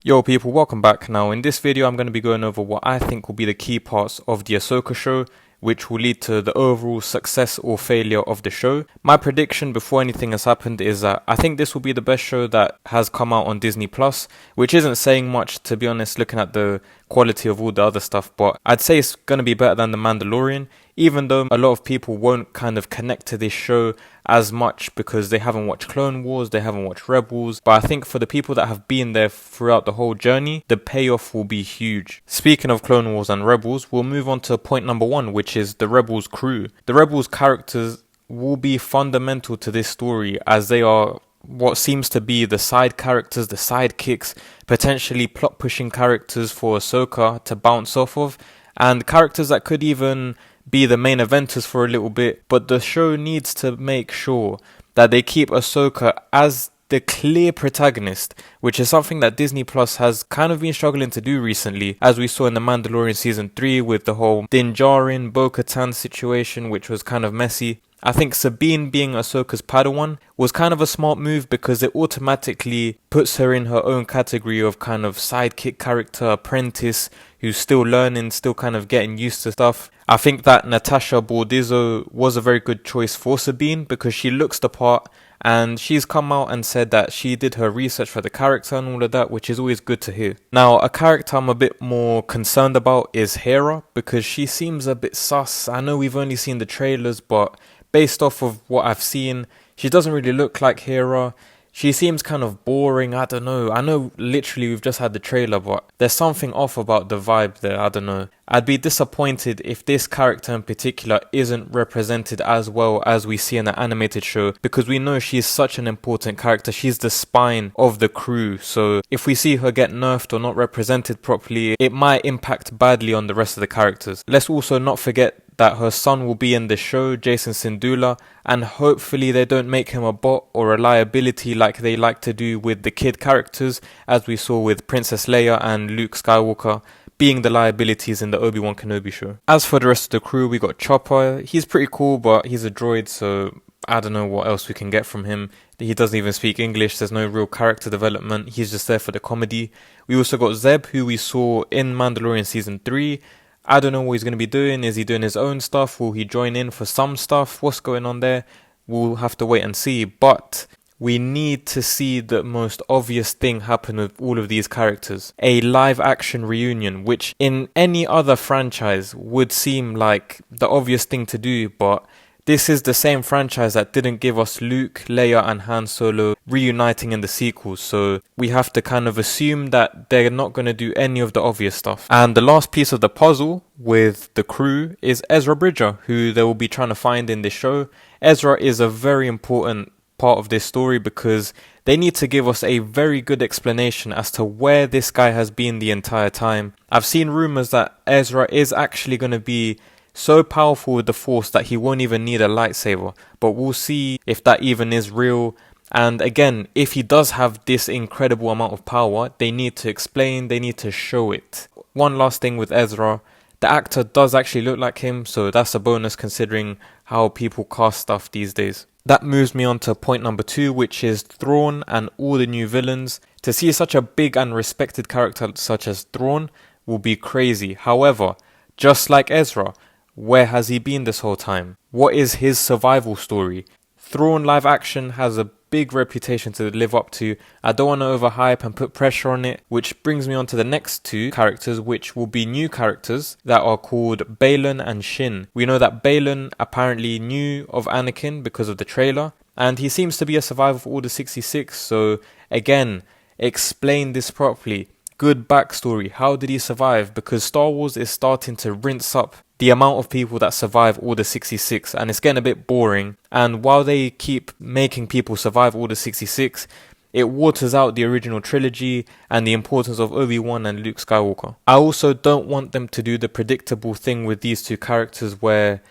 Yo people, welcome back. Now in this video I'm going to be going over what I think will be the key parts of the Ahsoka show, which will lead to the overall success or failure of the show. My prediction before anything has happened is that I think this will be the best show that has come out on Disney Plus, which isn't saying much to be honest looking at the quality of all the other stuff, but I'd say it's going to be better than The Mandalorian, even though a lot of people won't kind of connect to this show as much because they haven't watched Clone Wars, they haven't watched Rebels, but I think for the people that have been there throughout the whole journey, the payoff will be huge. Speaking of Clone Wars and Rebels, we'll move on to point number one, which is the Rebels crew. The Rebels characters will be fundamental to this story as they are what seems to be the side characters, the sidekicks, potentially plot pushing characters for Ahsoka to bounce off of, and characters that could even be the main eventers for a little bit, but the show needs to make sure that they keep Ahsoka as the clear protagonist, which is something that Disney Plus has kind of been struggling to do recently, as we saw in The Mandalorian Season 3 with the whole Din Djarin, Bo-Katan situation, which was kind of messy. I think Sabine being Ahsoka's Padawan was kind of a smart move because it automatically puts her in her own category of kind of sidekick character, apprentice, who's still learning, still kind of getting used to stuff. I think that Natasha Bordizzo was a very good choice for Sabine because she looks the part, and she's come out and said that she did her research for the character and all of that, which is always good to hear. Now, a character I'm a bit more concerned about is Hera because she seems a bit sus. I know we've only seen the trailers, but based off of what I've seen, she doesn't really look like Hera. She seems kind of boring, I don't know. I know literally we've just had the trailer, but there's something off about the vibe there, I don't know. I'd be disappointed if this character in particular isn't represented as well as we see in the animated show, because we know she's such an important character. She's the spine of the crew, so if we see her get nerfed or not represented properly, it might impact badly on the rest of the characters. Let's also not forget that her son will be in the show, Jason Syndulla, and hopefully they don't make him a bot or a liability like they like to do with the kid characters, as we saw with Princess Leia and Luke Skywalker being the liabilities in the Obi-Wan Kenobi show. As for the rest of the crew, we got Chopper. He's pretty cool, but he's a droid, so I don't know what else we can get from him. He doesn't even speak English, there's no real character development, he's just there for the comedy. We also got Zeb, who we saw in Mandalorian Season 3. I don't know what he's going to be doing. Is he doing his own stuff? Will he join in for some stuff? What's going on there? We'll have to wait and see. But we need to see the most obvious thing happen with all of these characters. A live action reunion, which in any other franchise would seem like the obvious thing to do, but this is the same franchise that didn't give us Luke, Leia and Han Solo reuniting in the sequels, so we have to kind of assume that they're not going to do any of the obvious stuff. And the last piece of the puzzle with the crew is Ezra Bridger, who they will be trying to find in this show. Ezra is a very important part of this story because they need to give us a very good explanation as to where this guy has been the entire time. I've seen rumors that Ezra is actually going to be so powerful with the Force that he won't even need a lightsaber, but we'll see if that even is real. And again, if he does have this incredible amount of power, they need to explain, they need to show it. One last thing with Ezra, the actor does actually look like him, so that's a bonus considering how people cast stuff these days. That moves me on to point number 2, which is Thrawn and all the new villains. To see such a big and respected character such as Thrawn will be crazy. However, just like Ezra, where has he been this whole time? What is his survival story? Thrawn live action has a big reputation to live up to. I don't want to overhype and put pressure on it, which brings me on to the next two characters, which will be new characters that are called Baylan and Shin. We know that Baylan apparently knew of Anakin because of the trailer, and he seems to be a survivor of Order 66, so again, explain this properly. Good backstory. How did he survive? Because Star Wars is starting to rinse up the amount of people that survive Order 66, and it's getting a bit boring. And while they keep making people survive Order 66, it waters out the original trilogy and the importance of Obi-Wan and Luke Skywalker. I also don't want them to do the predictable thing with these two characters where,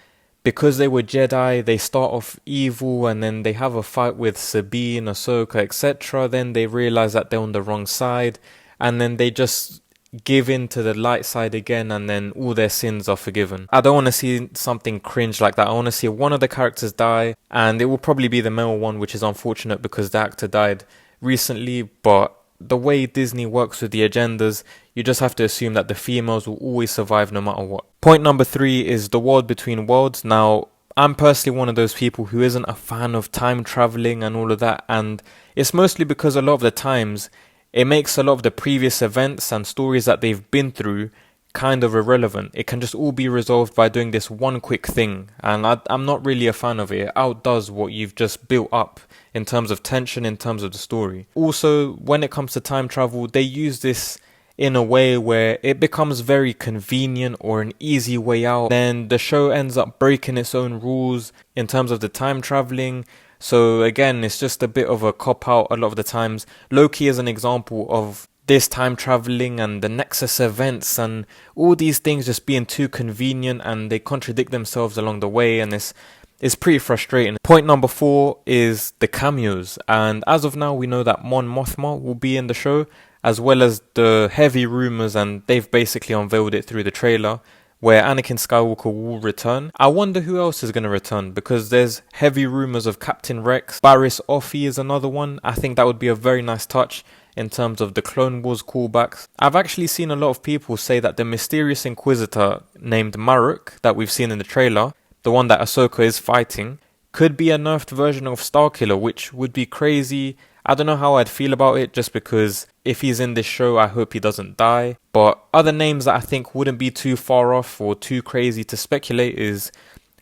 because they were Jedi, they start off evil and then they have a fight with Sabine, Ahsoka, etc. Then they realize that they're on the wrong side, and then they just give in to the light side again, and then all their sins are forgiven. I don't want to see something cringe like that. I want to see one of the characters die, and it will probably be the male one, which is unfortunate because the actor died recently, but the way Disney works with the agendas, you just have to assume that the females will always survive no matter what. Point number 3 is the world between worlds. Now, I'm personally one of those people who isn't a fan of time traveling and all of that, and it's mostly because a lot of the times it makes a lot of the previous events and stories that they've been through kind of irrelevant. It can just all be resolved by doing this one quick thing, and I'm not really a fan of it. It outdoes what you've just built up in terms of tension, in terms of the story. Also, when it comes to time travel, they use this in a way where it becomes very convenient or an easy way out. Then the show ends up breaking its own rules in terms of the time traveling. So again, it's just a bit of a cop-out a lot of the times. Loki is an example of this time traveling and the Nexus events and all these things just being too convenient, and they contradict themselves along the way, and it's pretty frustrating. Point number 4 is the cameos, and as of now we know that Mon Mothma will be in the show, as well as the heavy rumours, and they've basically unveiled it through the trailer, where Anakin Skywalker will return. I wonder who else is going to return, because there's heavy rumours of Captain Rex. Barriss Offee is another one. I think that would be a very nice touch in terms of the Clone Wars callbacks. I've actually seen a lot of people say that the mysterious Inquisitor named Maruk that we've seen in the trailer, the one that Ahsoka is fighting, could be a nerfed version of Starkiller, which would be crazy. I don't know how I'd feel about it, just because if he's in this show, I hope he doesn't die. But other names that I think wouldn't be too far off or too crazy to speculate is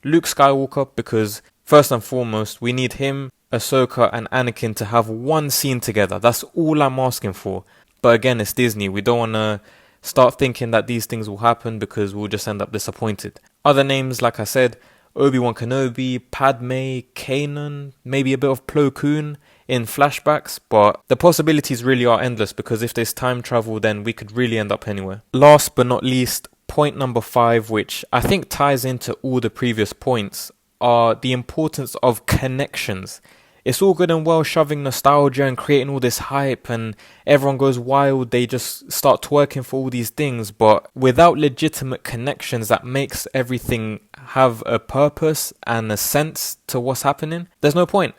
Luke Skywalker, because first and foremost, we need him, Ahsoka and Anakin to have one scene together. That's all I'm asking for. But again, it's Disney. We don't want to start thinking that these things will happen, because we'll just end up disappointed. Other names, like I said, Obi-Wan Kenobi, Padme, Kanan, maybe a bit of Plo Koon in flashbacks, but the possibilities really are endless, because if there's time travel, then we could really end up anywhere. Last but not least, point number 5, which I think ties into all the previous points, are the importance of connections. It's all good and well shoving nostalgia and creating all this hype and everyone goes wild, they just start twerking for all these things, but without legitimate connections that makes everything have a purpose and a sense to what's happening, there's no point.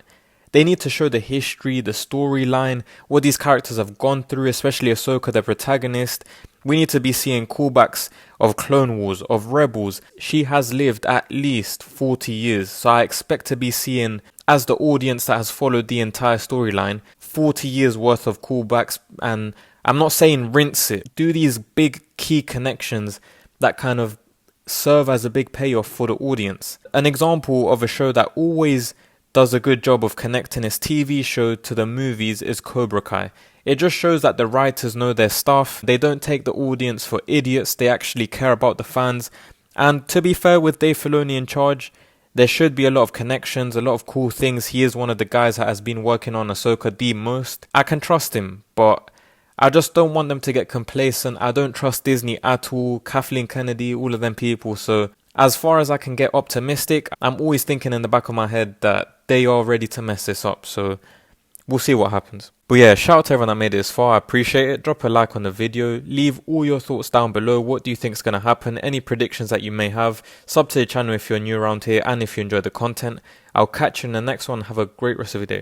They need to show the history, the storyline, what these characters have gone through, especially Ahsoka, the protagonist. We need to be seeing callbacks of Clone Wars, of Rebels. She has lived at least 40 years, so I expect to be seeing, as the audience that has followed the entire storyline, 40 years worth of callbacks. And I'm not saying rinse it. Do these big key connections that kind of serve as a big payoff for the audience. An example of a show that always does a good job of connecting its TV show to the movies is Cobra Kai. It just shows that the writers know their stuff. They don't take the audience for idiots. They actually care about the fans. And to be fair, with Dave Filoni in charge, there should be a lot of connections, a lot of cool things. He is one of the guys that has been working on Ahsoka the most. I can trust him, but I just don't want them to get complacent. I don't trust Disney at all. Kathleen Kennedy, all of them people. So as far as I can get optimistic, I'm always thinking in the back of my head that they are ready to mess this up. So we'll see what happens. But yeah, shout out to everyone that made it this far. I appreciate it. Drop a like on the video. Leave all your thoughts down below. What do you think is going to happen? Any predictions that you may have? Sub to the channel if you're new around here and if you enjoy the content. I'll catch you in the next one. Have a great rest of your day.